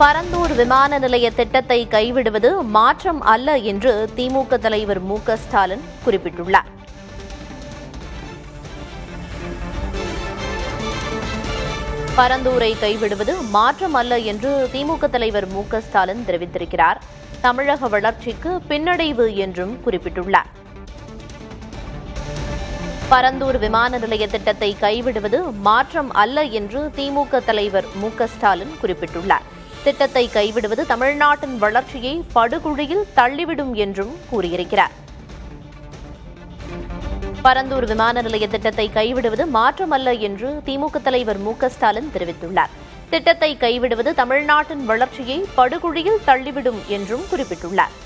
பரந்தூர் விமான நிலைய திட்டத்தை கைவிடுவது மாற்றம் அல்ல என்று திமுக தலைவர் மு.க. ஸ்டாலின் குறிப்பிட்டுள்ளார். பரந்தூரை கைவிடுவது மாற்றம் அல்ல என்று திமுக தலைவர் மு.க. ஸ்டாலின் தெரிவித்திருக்கிறார். தமிழக வளர்ச்சிக்கு பின்னடைவு என்றும் குறிப்பிட்டுள்ளார். பரந்தூர் விமான நிலைய திட்டத்தை கைவிடுவது மாற்றம் அல்ல என்று திமுக தலைவர் மு.க. ஸ்டாலின் குறிப்பிட்டுள்ளார். திட்டத்தை கைவிடுவது தமிழ்நாட்டின் வளர்ச்சியை படுகுழியில் தள்ளிவிடும் என்றும் கூறியிருக்கிறார். பரந்தூர் விமான நிலைய திட்டத்தை கைவிடுவது மாற்றமல்ல என்று திமுக தலைவர் மு.க. ஸ்டாலின் தெரிவித்துள்ளார். திட்டத்தை கைவிடுவது தமிழ்நாட்டின் வளர்ச்சியை படுகுழியில் தள்ளிவிடும் என்றும் குறிப்பிட்டுள்ளார்.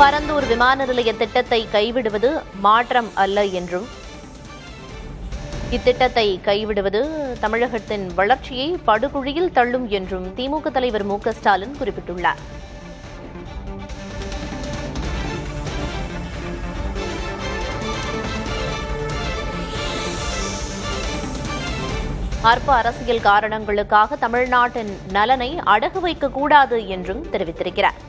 பரந்தூர் விமான நிலைய திட்டத்தை கைவிடுவது மாற்றம் அல்ல என்றும் இத்திட்டத்தை கைவிடுவது தமிழகத்தின் வளர்ச்சியை படுகுழியில் தள்ளும் என்றும் திமுக தலைவர் மு.க. ஸ்டாலின் குறிப்பிட்டுள்ளார். அற்ப அரசியல் காரணங்களுக்காக தமிழ்நாட்டின் நலனை அடகு வைக்கக்கூடாது என்றும் தெரிவித்திருக்கிறார்.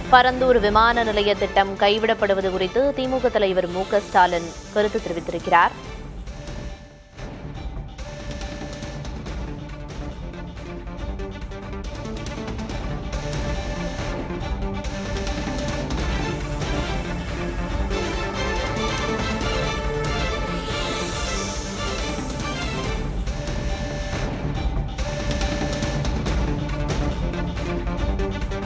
பரந்தூர் விமான நிலைய திட்டம் கைவிடப்படுவது குறித்து திமுக தலைவர் மு.க. ஸ்டாலின் கருத்து தெரிவித்திருக்கிறார்.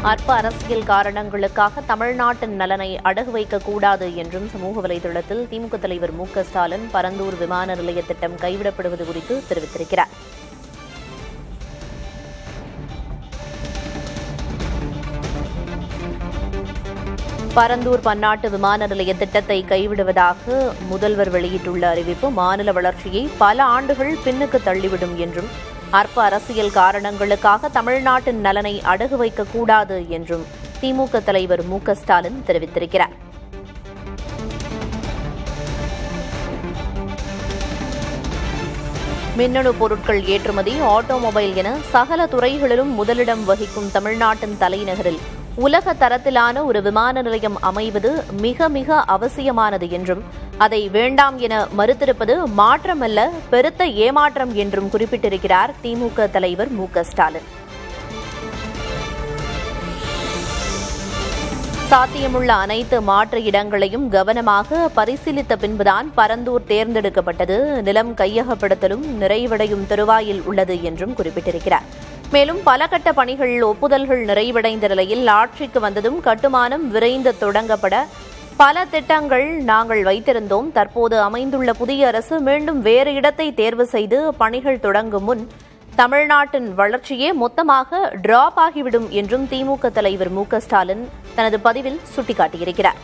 அற்ப அரசியல் காரணங்களுக்காக தமிழ்நாட்டின் நலனை அடகு வைக்கக்கூடாது என்றும் சமூக வலைதளத்தில் திமுக தலைவர் மு.க. ஸ்டாலின் பரந்தூர் விமான நிலைய திட்டம் கைவிடப்படுவது குறித்து தெரிவித்திருக்கிறார். பரந்தூர் பன்னாட்டு விமான நிலைய திட்டத்தை கைவிடுவதாக முதல்வர் வெளியிட்டுள்ள அறிவிப்பு மாநில வளர்ச்சியை பல ஆண்டுகள் பின்னுக்கு தள்ளிவிடும் என்றும் அற்ப அரசியல் காரணங்களுக்காக தமிழ்நாட்டின் நலனை அடகு வைக்கக்கூடாது என்றும் திமுக தலைவர் மு.க. ஸ்டாலின் தெரிவித்திருக்கிறார். மின்னணு பொருட்கள் ஏற்றுமதி, ஆட்டோமொபைல் என சகல துறைகளிலும் முதலிடம் வகிக்கும் தமிழ்நாட்டின் தலைநகரில் உலக தரத்திலான ஒரு விமான நிலையம் அமைவது மிக மிக அவசியமானது என்றும் அதை வேண்டாம் என மறுத்திருப்பது மாற்றமல்ல பெருத்த ஏமாற்றம் என்றும் குறிப்பிட்டிருக்கிறார் திமுக தலைவர் மு.க. ஸ்டாலின். சாத்தியமுள்ள அனைத்து மாற்று இடங்களையும் கவனமாக பரிசீலித்த பின்புதான் பரந்தூர் தேர்ந்தெடுக்கப்பட்டது. நிலம் கையகப்படுத்தலும் நிறைவடையும் தருவாயில் உள்ளது என்றும் குறிப்பிட்டிருக்கிறார். மேலும் பல கட்ட பணிகள் ஒப்புதல்கள் நிறைவடைந்த நிலையில் ஆட்சிக்கு வந்ததும் கட்டுமானம் விரைந்து தொடங்கப்பட பல திட்டங்கள் நாங்கள் வைத்திருந்தோம். தற்போது அமைந்துள்ள புதிய அரசு மீண்டும் வேறு இடத்தை தேர்வு செய்து பணிகள் தொடங்கும் முன் தமிழ்நாட்டின் வளர்ச்சியே மொத்தமாக டிராப் ஆகிவிடும் என்றும் திமுக தலைவர் மு.க. ஸ்டாலின் தனது பதிவில் சுட்டிக்காட்டியிருக்கிறார்.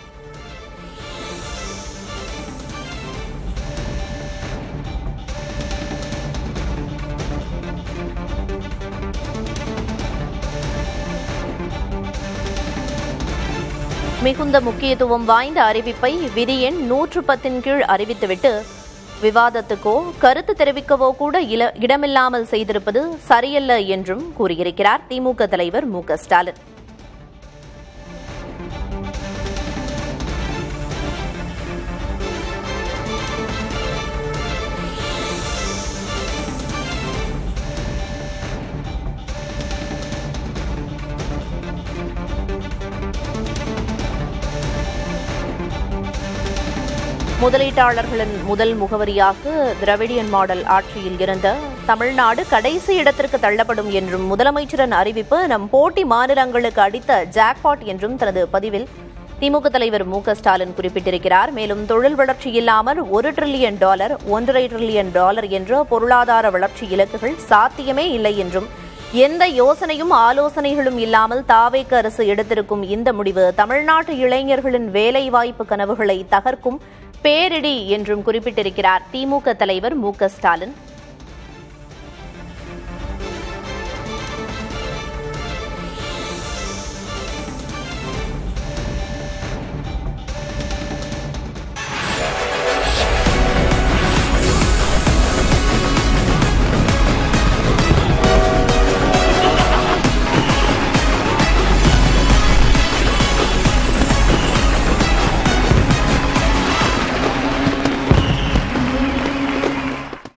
மிகுந்த முக்கியத்துவம் வாய்ந்த அறிவிப்பை விதி எண் 110 கீழ் அறிவித்துவிட்டு விவாதத்துக்கோ கருத்து தெரிவிக்கவோ கூட இடமில்லாமல் செய்திருப்பது சரியல்ல என்றும் கூறியிருக்கிறார் திமுக தலைவர் மு.க. ஸ்டாலின். முதலீட்டாளர்களின் முதல் முகவரியாக திராவிடியன் மாடல் ஆட்சியில் இருந்த தமிழ்நாடு கடைசி இடத்திற்கு தள்ளப்படும் என்றும் முதலமைச்சரின் அறிவிப்பு நம் போட்டி மாநிலங்களுக்கு அடித்த ஜாக்பாட் என்றும் தனது பதிவில் திமுக தலைவர் மு.க. ஸ்டாலின் குறிப்பிட்டிருக்கிறார். மேலும் தொழில் வளர்ச்சி இல்லாமல் $1 டிரில்லியன் $1.5 டிரில்லியன் என்ற பொருளாதார வளர்ச்சி இலக்குகள் சாத்தியமே இல்லை என்றும் எந்த யோசனையும் ஆலோசனைகளும் இல்லாமல் தாவேக அரசு எடுத்திருக்கும் இந்த முடிவு தமிழ்நாட்டு இளைஞர்களின் வேலைவாய்ப்பு கனவுகளை தகர்க்கும் பேரிடி என்றும் குறிப்பிட்டிருக்கிறார் திமுக தலைவர் மு.க. ஸ்டாலின்.